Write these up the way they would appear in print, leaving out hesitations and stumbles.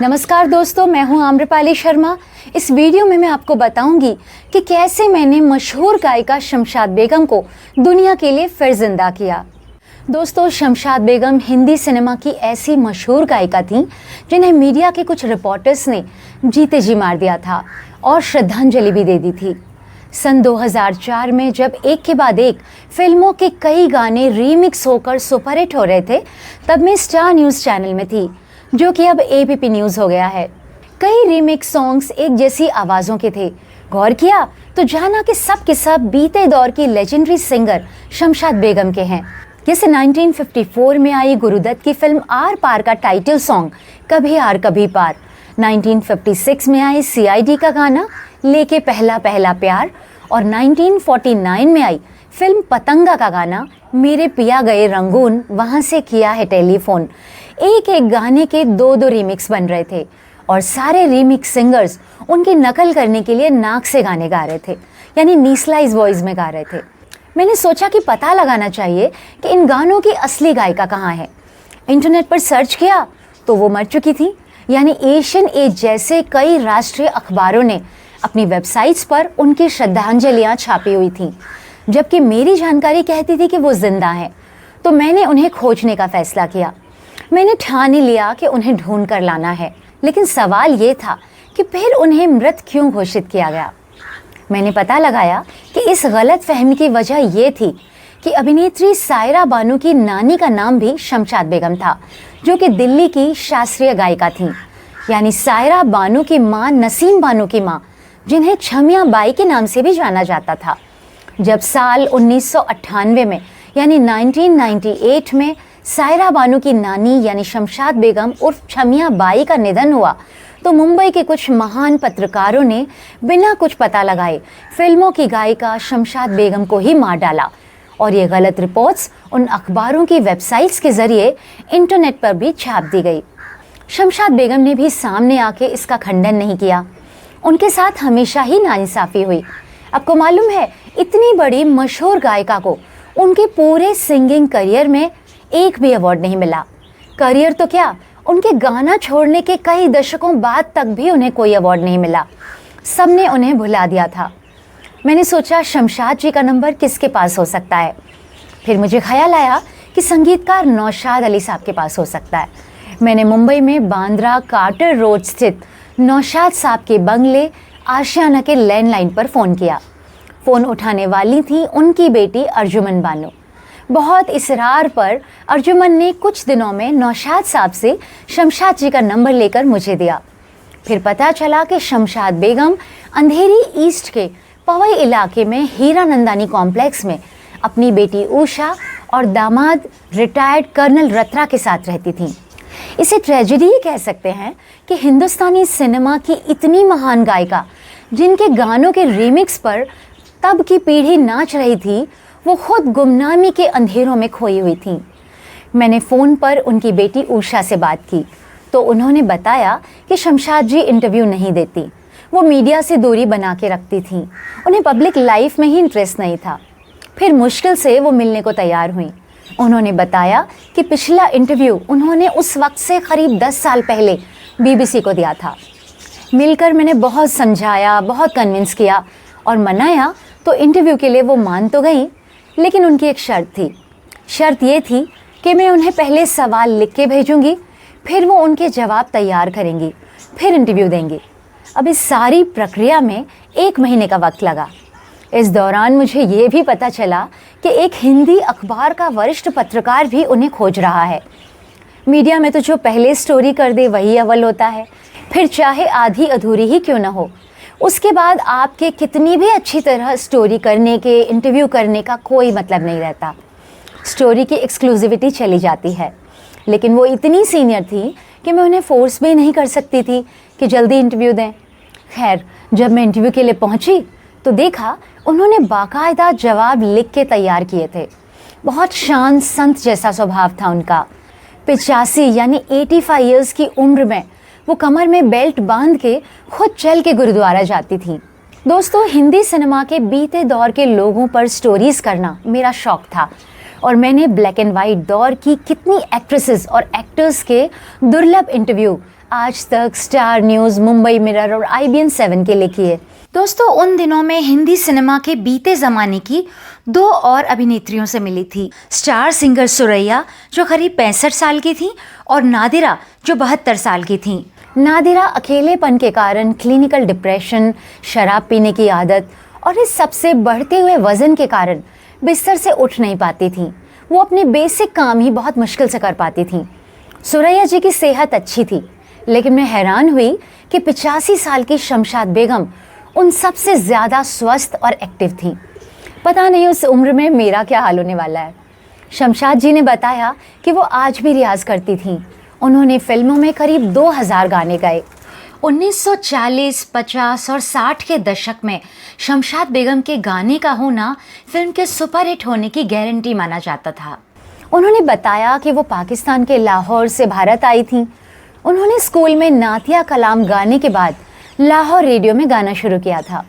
नमस्कार दोस्तों, मैं हूं आम्रपाली शर्मा। इस वीडियो में मैं आपको बताऊंगी कि कैसे मैंने मशहूर गायिका शमशाद बेगम को दुनिया के लिए फिर जिंदा किया। दोस्तों, शमशाद बेगम हिंदी सिनेमा की ऐसी मशहूर गायिका थीं जिन्हें मीडिया के कुछ रिपोर्टर्स ने जीते जी मार दिया था और श्रद्धांजलि भी दे दी थी। सन 2004 में जब एक के बाद एक फिल्मों के कई गाने रीमिक्स होकर सुपरहिट हो रहे थे, तब मैं स्टार न्यूज़ चैनल में थी, जो कि अब एबीपी न्यूज़ हो गया है। कई रीमिक्स सॉन्ग्स एक जैसी आवाज़ों के थे। गौर किया तो जाना कि सब के सब बीते दौर की लेजेंडरी सिंगर शमशाद बेगम के हैं। जैसे 1954 में आई गुरुदत्त की फिल्म आर पार का टाइटल सॉन्ग कभी आर कभी पार, 1956 में आई सीआईडी का गाना लेके पहला पहला प्यार और 1949 में आई फिल्म पतंगा का गाना मेरे पिया गए रंगून वहाँ से किया है टेलीफोन। एक एक गाने के दो रीमिक्स बन रहे थे और सारे रीमिक्स सिंगर्स उनकी नकल करने के लिए नाक से गाने गा रहे थे, यानी नीसलाइज वॉइस में गा रहे थे। मैंने सोचा कि पता लगाना चाहिए कि इन गानों की असली गायिका कहाँ है। इंटरनेट पर सर्च किया तो वो मर चुकी थी, यानी एशियन एज जैसे कई राष्ट्रीय अखबारों ने अपनी वेबसाइट्स पर उनकी श्रद्धांजलियाँ छापी हुई थीं, जबकि मेरी जानकारी कहती थी कि वो जिंदा हैं। तो मैंने उन्हें खोजने का फैसला किया। मैंने ठान ही लिया कि उन्हें ढूंढ कर लाना है, लेकिन सवाल ये था कि फिर उन्हें मृत क्यों घोषित किया गया। मैंने पता लगाया कि इस गलत फहमी की वजह ये थी कि अभिनेत्री सायरा बानू की नानी का नाम भी शमशाद बेगम था, जो कि दिल्ली की शास्त्रीय गायिका थीं, यानी सायरा बानू की माँ नसीम बानू की माँ, जिन्हें छमिया बाई के नाम से भी जाना जाता था। जब साल 1998 में यानी 1998 में सायरा बानू की नानी यानी शमशाद बेगम उर्फ छमिया बाई का निधन हुआ, तो मुंबई के कुछ महान पत्रकारों ने बिना कुछ पता लगाए फिल्मों की गायिका शमशाद बेगम को ही मार डाला और ये गलत रिपोर्ट्स उन अखबारों की वेबसाइट्स के ज़रिए इंटरनेट पर भी छाप दी गई। शमशाद बेगम ने भी सामने आके इसका खंडन नहीं किया। उनके साथ हमेशा ही नाइंसाफ़ी हुई। आपको मालूम है, इतनी बड़ी मशहूर गायिका को उनके पूरे सिंगिंग करियर में एक भी अवार्ड नहीं मिला। करियर तो क्या, उनके गाना छोड़ने के कई दशकों बाद तक भी उन्हें कोई अवार्ड नहीं मिला। सबने उन्हें भुला दिया था। मैंने सोचा शमशाद जी का नंबर किसके पास हो सकता है। फिर मुझे ख्याल आया कि संगीतकार नौशाद अली साहब के पास हो सकता है। मैंने मुंबई में बांद्रा कार्टर रोड स्थित नौशाद साहब के बंगले आशियाना के लैंडलाइन पर फ़ोन किया। फ़ोन उठाने वाली थी उनकी बेटी अर्जुमन बानो। बहुत इसरार पर अर्जुमन ने कुछ दिनों में नौशाद साहब से शमशाद जी का नंबर लेकर मुझे दिया। फिर पता चला कि शमशाद बेगम अंधेरी ईस्ट के पवई इलाके में हीरा नंदानी कॉम्प्लेक्स में अपनी बेटी उषा और दामाद रिटायर्ड कर्नल रत्रा के साथ रहती थीं। इसे ट्रेजेडी ही कह सकते हैं कि हिंदुस्तानी सिनेमा की इतनी महान गायिका, जिनके गानों के रीमिक्स पर तब की पीढ़ी नाच रही थी, वो खुद गुमनामी के अंधेरों में खोई हुई थी। मैंने फ़ोन पर उनकी बेटी उषा से बात की तो उन्होंने बताया कि शमशाद जी इंटरव्यू नहीं देती, वो मीडिया से दूरी बना के रखती थी, उन्हें पब्लिक लाइफ में ही इंटरेस्ट नहीं था। फिर मुश्किल से वो मिलने को तैयार हुई। उन्होंने बताया कि पिछला इंटरव्यू उन्होंने उस वक्त से करीब 10 साल पहले बीबीसी को दिया था। मिलकर मैंने बहुत समझाया, बहुत कन्विंस किया और मनाया, तो इंटरव्यू के लिए वो मान तो गई, लेकिन उनकी एक शर्त थी। शर्त ये थी कि मैं उन्हें पहले सवाल लिख के भेजूंगी, फिर वो उनके जवाब तैयार करेंगी, फिर इंटरव्यू देंगी। अब इस सारी प्रक्रिया में 1 महीने का वक्त लगा। इस दौरान मुझे ये भी पता चला कि एक हिंदी अखबार का वरिष्ठ पत्रकार भी उन्हें खोज रहा है। मीडिया में तो जो पहले स्टोरी कर दे वही अव्वल होता है, फिर चाहे आधी अधूरी ही क्यों ना हो। उसके बाद आपके कितनी भी अच्छी तरह स्टोरी करने के, इंटरव्यू करने का कोई मतलब नहीं रहता। स्टोरी की एक्सक्लूसिविटी चली जाती है। लेकिन वो इतनी सीनियर थी कि मैं उन्हें फोर्स भी नहीं कर सकती थी कि जल्दी इंटरव्यू दें। खैर, जब मैं इंटरव्यू के लिए पहुंची तो देखा उन्होंने बाकायदा जवाब लिख के तैयार किए थे। बहुत शांत संत जैसा स्वभाव था उनका। 85 यानी 85 ईयर्स की उम्र में वो कमर में बेल्ट बांध के खुद चल के गुरुद्वारा जाती थी। दोस्तों, हिंदी सिनेमा के बीते दौर के लोगों पर स्टोरीज करना मेरा शौक था और मैंने ब्लैक एंड वाइट दौर की कितनी एक्ट्रेसेस और एक्टर्स के दुर्लभ इंटरव्यू आज तक, स्टार न्यूज़, मुंबई मिरर और IBN 7 के लिए किए। दोस्तों, उन दिनों में हिंदी सिनेमा के बीते ज़माने की 2 और अभिनेत्रियों से मिली थी। स्टार सिंगर सुरैया जो करीब 65 साल की थी और नादिरा जो 72 साल की थी। नादिरा अकेलेपन के कारण क्लिनिकल डिप्रेशन, शराब पीने की आदत और इस सबसे बढ़ते हुए वज़न के कारण बिस्तर से उठ नहीं पाती थी। वो अपने बेसिक काम ही बहुत मुश्किल से कर पाती थी। सुरैया जी की सेहत अच्छी थी, लेकिन मैं हैरान हुई कि 85 साल की शमशाद बेगम उन सबसे ज़्यादा स्वस्थ और एक्टिव थी। पता नहीं उस उम्र में मेरा क्या हाल होने वाला है। शमशाद जी ने बताया कि वो आज भी रियाज करती थीं। उन्होंने फिल्मों में करीब 2000 गाने गाए। 1940, 50 और 60 के दशक में शमशाद बेगम के गाने का होना फिल्म के सुपरहिट होने की गारंटी माना जाता था। उन्होंने बताया कि वो पाकिस्तान के लाहौर से भारत आई थीं। उन्होंने स्कूल में नातिया कलाम गाने के बाद लाहौर रेडियो में गाना शुरू किया था।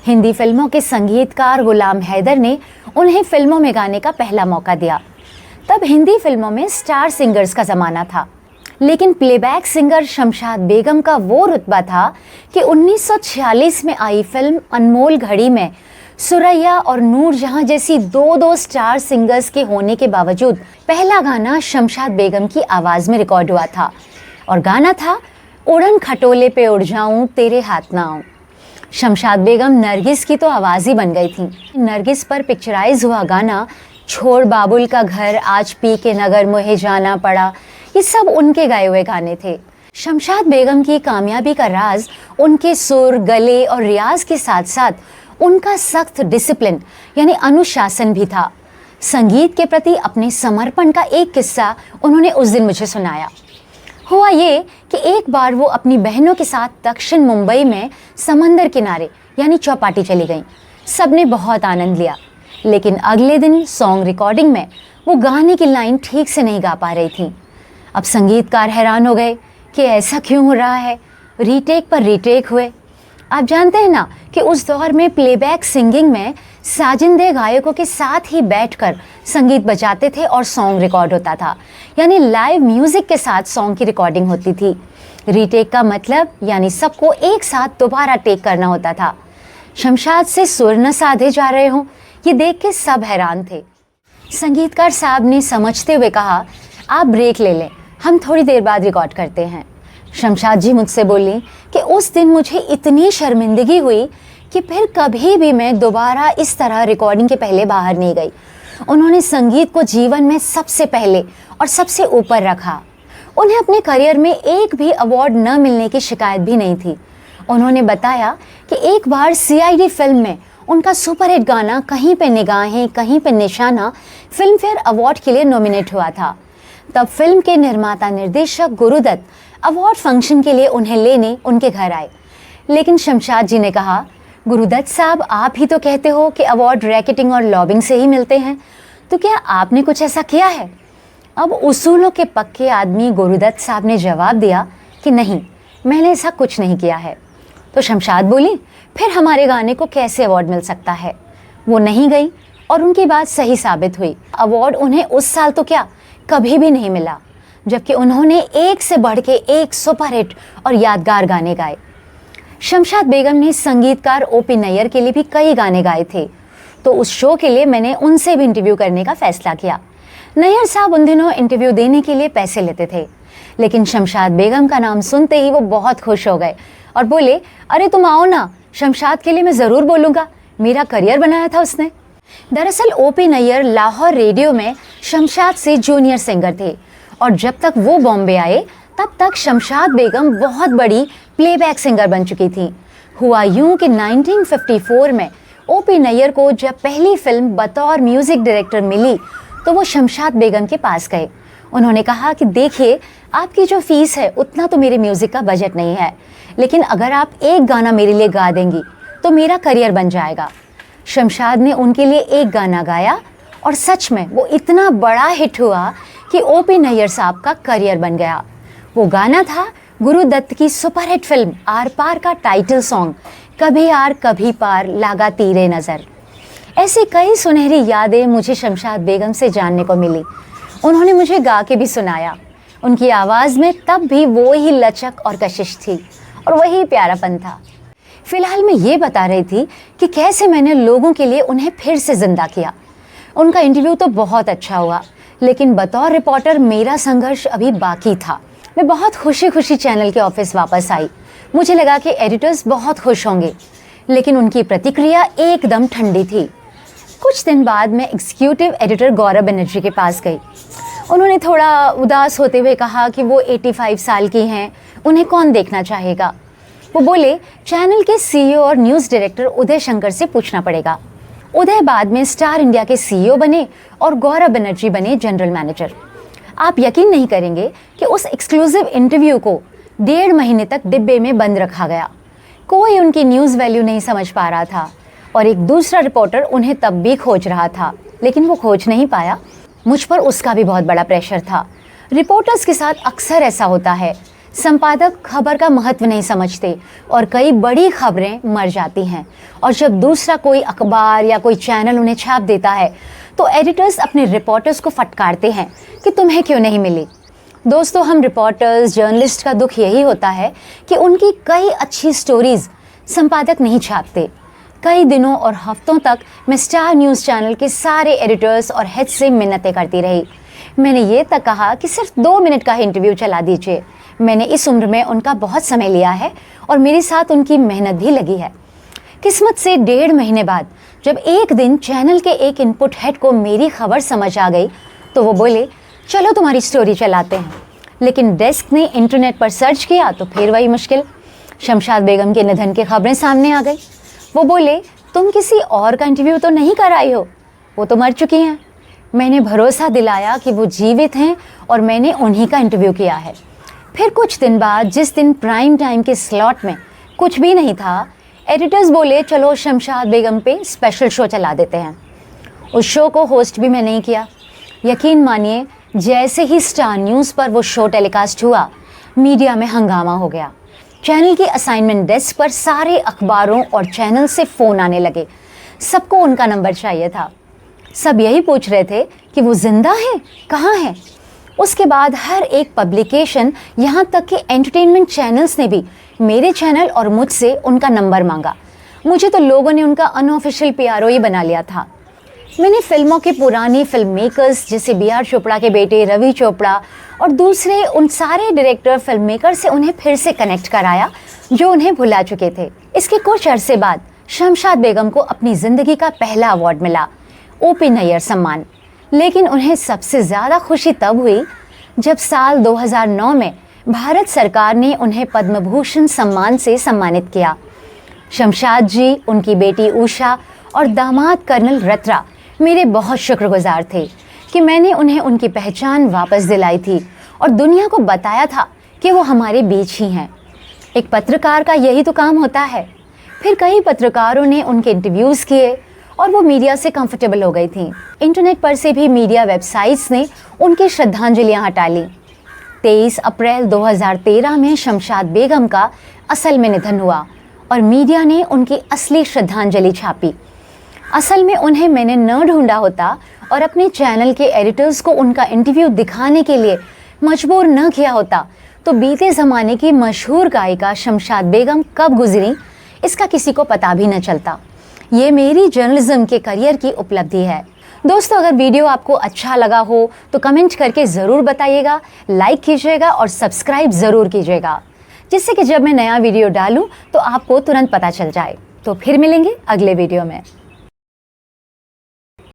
हिंदी फिल्मों के संगीतकार गुलाम हैदर ने उन्हें फिल्मों में गाने का पहला मौका दिया। तब हिंदी फिल्मों में स्टार सिंगर्स का ज़माना था, लेकिन प्लेबैक सिंगर शमशाद बेगम का वो रुतबा था कि 1946 में आई फिल्म अनमोल घड़ी में सुरैया और नूरजहां जैसी 2 स्टार सिंगर्स के होने के बावजूद पहला गाना शमशाद बेगम की आवाज़ में रिकॉर्ड हुआ था, और गाना था उड़न खटोले पे उड़ जाऊं तेरे हाथ ना आऊं। शमशाद बेगम नरगिस की तो आवाज़ ही बन गई थी। नरगिस पर पिक्चराइज हुआ गाना छोड़ बाबुल का घर आज पी के नगर मुहे जाना पड़ा, ये सब उनके गाए हुए गाने थे। शमशाद बेगम की कामयाबी का राज उनके सुर, गले और रियाज के साथ साथ उनका सख्त डिसिप्लिन यानी अनुशासन भी था। संगीत के प्रति अपने समर्पण का एक किस्सा उन्होंने उस दिन मुझे सुनाया। हुआ ये कि एक बार वो अपनी बहनों के साथ दक्षिण मुंबई में समंदर किनारे यानी चौपाटी चली गईं। सबने बहुत आनंद लिया, लेकिन अगले दिन सॉन्ग रिकॉर्डिंग में वो गाने की लाइन ठीक से नहीं गा पा रही थी। अब संगीतकार हैरान हो गए कि ऐसा क्यों हो रहा है। रीटेक पर रीटेक हुए। आप जानते हैं ना कि उस दौर में प्लेबैक सिंगिंग में साजिंदे गायकों के साथ ही बैठकर संगीत बजाते थे और सॉन्ग रिकॉर्ड होता था, यानी लाइव म्यूजिक के साथ सॉन्ग की रिकॉर्डिंग होती थी। रीटेक का मतलब यानी सबको एक साथ दोबारा टेक करना होता था। शमशाद से सुर न साधे जा रहे हों, ये देख के सब हैरान थे। संगीतकार साहब ने समझते हुए कहा, आप ब्रेक ले लें, हम थोड़ी देर बाद रिकॉर्ड करते हैं। शमशाद जी मुझसे बोली कि उस दिन मुझे इतनी शर्मिंदगी हुई कि फिर कभी भी मैं दोबारा इस तरह रिकॉर्डिंग के पहले बाहर नहीं गई। उन्होंने संगीत को जीवन में सबसे पहले और सबसे ऊपर रखा। उन्हें अपने करियर में एक भी अवार्ड न मिलने की शिकायत भी नहीं थी। उन्होंने बताया कि एक बार CID फिल्म में उनका सुपरहिट गाना कहीं पे निगाहें कहीं पे निशाना फिल्म फेयर अवार्ड के लिए नॉमिनेट हुआ था। तब फिल्म के निर्माता निर्देशक गुरुदत्त अवार्ड फंक्शन के लिए उन्हें लेने उनके घर आए, लेकिन शमशाद जी ने कहा, गुरुदत्त साहब आप ही तो कहते हो कि अवार्ड रैकेटिंग और लॉबिंग से ही मिलते हैं, तो क्या आपने कुछ ऐसा किया है? अब उसूलों के पक्के आदमी गुरुदत्त साहब ने जवाब दिया कि नहीं, मैंने ऐसा कुछ नहीं किया है। तो शमशाद बोली, फिर हमारे गाने को कैसे अवार्ड मिल सकता है? वो नहीं गई और उनकी बात सही साबित हुई। अवार्ड उन्हें उस साल तो क्या कभी भी नहीं मिला, जबकि उन्होंने एक से बढ़ के एक सुपरहिट और यादगार गाने गाए। शमशाद बेगम ने संगीतकार OP नैयर के लिए भी कई गाने गाए थे, तो उस शो के लिए मैंने उनसे भी इंटरव्यू करने का फैसला किया। नैयर साहब उन दिनों इंटरव्यू देने के लिए पैसे लेते थे, लेकिन शमशाद बेगम का नाम सुनते ही वो बहुत खुश हो गए और बोले, अरे तुम आओ ना, शमशाद के लिए मैं ज़रूर बोलूँगा, मेरा करियर बनाया था उसने। दरअसल OP नैयर लाहौर रेडियो में शमशाद से जूनियर सिंगर थे, और जब तक वो बॉम्बे आए तब तक शमशाद बेगम बहुत बड़ी प्लेबैक सिंगर बन चुकी थी। हुआ यूं कि 1954 में OP नैयर को जब पहली फिल्म बतौर म्यूज़िक डायरेक्टर मिली तो वो शमशाद बेगम के पास गए। उन्होंने कहा कि देखिए, आपकी जो फ़ीस है उतना तो मेरे म्यूज़िक का बजट नहीं है, लेकिन अगर आप एक गाना मेरे लिए गा देंगी तो मेरा करियर बन जाएगा। शमशाद ने उनके लिए एक गाना गाया और सच में वो इतना बड़ा हिट हुआ कि OP नैयर साहब का करियर बन गया। वो गाना था गुरुदत्त की सुपरहिट फिल्म आर पार का टाइटल सॉन्ग, कभी आर कभी पार लागा तीरे नज़र। ऐसी कई सुनहरी यादें मुझे शमशाद बेगम से जानने को मिली। उन्होंने मुझे गा के भी सुनाया। उनकी आवाज़ में तब भी वो ही लचक और कशिश थी और वही प्यारापन था। फिलहाल मैं ये बता रही थी कि कैसे मैंने लोगों के लिए उन्हें फिर से ज़िंदा किया। उनका इंटरव्यू तो बहुत अच्छा हुआ, लेकिन बतौर रिपोर्टर मेरा संघर्ष अभी बाकी था। मैं बहुत खुशी खुशी चैनल के ऑफिस वापस आई। मुझे लगा कि एडिटर्स बहुत खुश होंगे, लेकिन उनकी प्रतिक्रिया एकदम ठंडी थी। कुछ दिन बाद मैं एग्जीक्यूटिव एडिटर गौरव बनर्जी के पास गई। उन्होंने थोड़ा उदास होते हुए कहा कि वो 85 साल की हैं, उन्हें कौन देखना चाहेगा। वो बोले, चैनल के सीईओ और न्यूज़ डायरेक्टर उदय शंकर से पूछना पड़ेगा। उदय बाद में स्टार इंडिया के सीईओ बने और गौरव बनर्जी बने जनरल मैनेजर। आप यकीन नहीं करेंगे कि उस एक्सक्लूसिव इंटरव्यू को 1.5 महीने तक डिब्बे में बंद रखा गया। कोई उनकी न्यूज़ वैल्यू नहीं समझ पा रहा था और एक दूसरा रिपोर्टर उन्हें तब भी खोज रहा था, लेकिन वो खोज नहीं पाया। मुझ पर उसका भी बहुत बड़ा प्रेशर था। रिपोर्टर्स के साथ अक्सर ऐसा होता है, संपादक खबर का महत्व नहीं समझते और कई बड़ी खबरें मर जाती हैं, और जब दूसरा कोई अखबार या कोई चैनल उन्हें छाप देता है तो एडिटर्स अपने रिपोर्टर्स को फटकारते हैं कि तुम्हें क्यों नहीं मिली। दोस्तों, हम रिपोर्टर्स, जर्नलिस्ट का दुख यही होता है कि उनकी कई अच्छी स्टोरीज संपादक नहीं छापते। कई दिनों और हफ्तों तक मैं स्टार न्यूज़ चैनल के सारे एडिटर्स और हेड से मिन्नतें करती रही। मैंने ये तक कहा कि सिर्फ 2 मिनट का इंटरव्यू चला दीजिए। मैंने इस उम्र में उनका बहुत समय लिया है और मेरे साथ उनकी मेहनत भी लगी है। किस्मत से 1.5 महीने बाद जब एक दिन चैनल के एक इनपुट हेड को मेरी खबर समझ आ गई तो वो बोले, चलो तुम्हारी स्टोरी चलाते हैं। लेकिन डेस्क ने इंटरनेट पर सर्च किया तो फिर वही मुश्किल, शमशाद बेगम के निधन की खबरें सामने आ गई। वो बोले, तुम किसी और का इंटरव्यू तो नहीं कराई हो, वो तो मर चुकी हैं। मैंने भरोसा दिलाया कि वो जीवित हैं और मैंने उन्हीं का इंटरव्यू किया है। फिर कुछ दिन बाद, जिस दिन प्राइम टाइम के स्लॉट में कुछ भी नहीं था, एडिटर्स बोले, चलो शमशाद बेगम पे स्पेशल शो चला देते हैं। उस शो को होस्ट भी मैं नहीं किया। यकीन मानिए, जैसे ही स्टार न्यूज़ पर वो शो टेलीकास्ट हुआ, मीडिया में हंगामा हो गया। चैनल की असाइनमेंट डेस्क पर सारे अखबारों और चैनल से फ़ोन आने लगे। सबको उनका नंबर चाहिए था। सब यही पूछ रहे थे कि वो जिंदा है, कहाँ है। उसके बाद हर एक पब्लिकेशन, यहाँ तक कि एंटरटेनमेंट चैनल्स ने भी मेरे चैनल और मुझसे उनका नंबर मांगा। मुझे तो लोगों ने उनका अनऑफिशियल पीआरओ ही बना लिया था। मैंने फिल्मों के पुराने फिल्म मेकर्स जैसे बी.आर. चोपड़ा के बेटे रवि चोपड़ा और दूसरे उन सारे डायरेक्टर, फिल्म मेकर से उन्हें फिर से कनेक्ट कराया जो उन्हें भुला चुके थे। इसके कुछ अरसे बाद शमशाद बेगम को अपनी ज़िंदगी का पहला अवार्ड मिला, ओ.पी. नैयर सम्मान। लेकिन उन्हें सबसे ज़्यादा खुशी तब हुई जब साल 2009 में भारत सरकार ने उन्हें पद्म भूषण सम्मान से सम्मानित किया। शमशाद जी, उनकी बेटी उषा और दामाद कर्नल रत्रा मेरे बहुत शुक्रगुजार थे कि मैंने उन्हें उनकी पहचान वापस दिलाई थी और दुनिया को बताया था कि वो हमारे बीच ही हैं। एक पत्रकार का यही तो काम होता है। फिर कई पत्रकारों ने उनके इंटरव्यूज़ किए और वो मीडिया से कंफर्टेबल हो गई थी। इंटरनेट पर से भी मीडिया वेबसाइट्स ने उनकी श्रद्धांजलियाँ हटा ली। 23 अप्रैल 2013 में शमशाद बेगम का असल में निधन हुआ और मीडिया ने उनकी असली श्रद्धांजलि छापी। असल में उन्हें मैंने न ढूंढा होता और अपने चैनल के एडिटर्स को उनका इंटरव्यू दिखाने के लिए मजबूर न किया होता तो बीते ज़माने की मशहूर गायिका शमशाद बेगम कब गुजरी, इसका किसी को पता भी न चलता। ये मेरी जर्नलिज्म के करियर की उपलब्धि है। दोस्तों, अगर वीडियो आपको अच्छा लगा हो तो कमेंट करके ज़रूर बताइएगा, लाइक कीजिएगा और सब्सक्राइब ज़रूर कीजिएगा, जिससे कि जब मैं नया वीडियो डालूं तो आपको तुरंत पता चल जाए। तो फिर मिलेंगे अगले वीडियो में।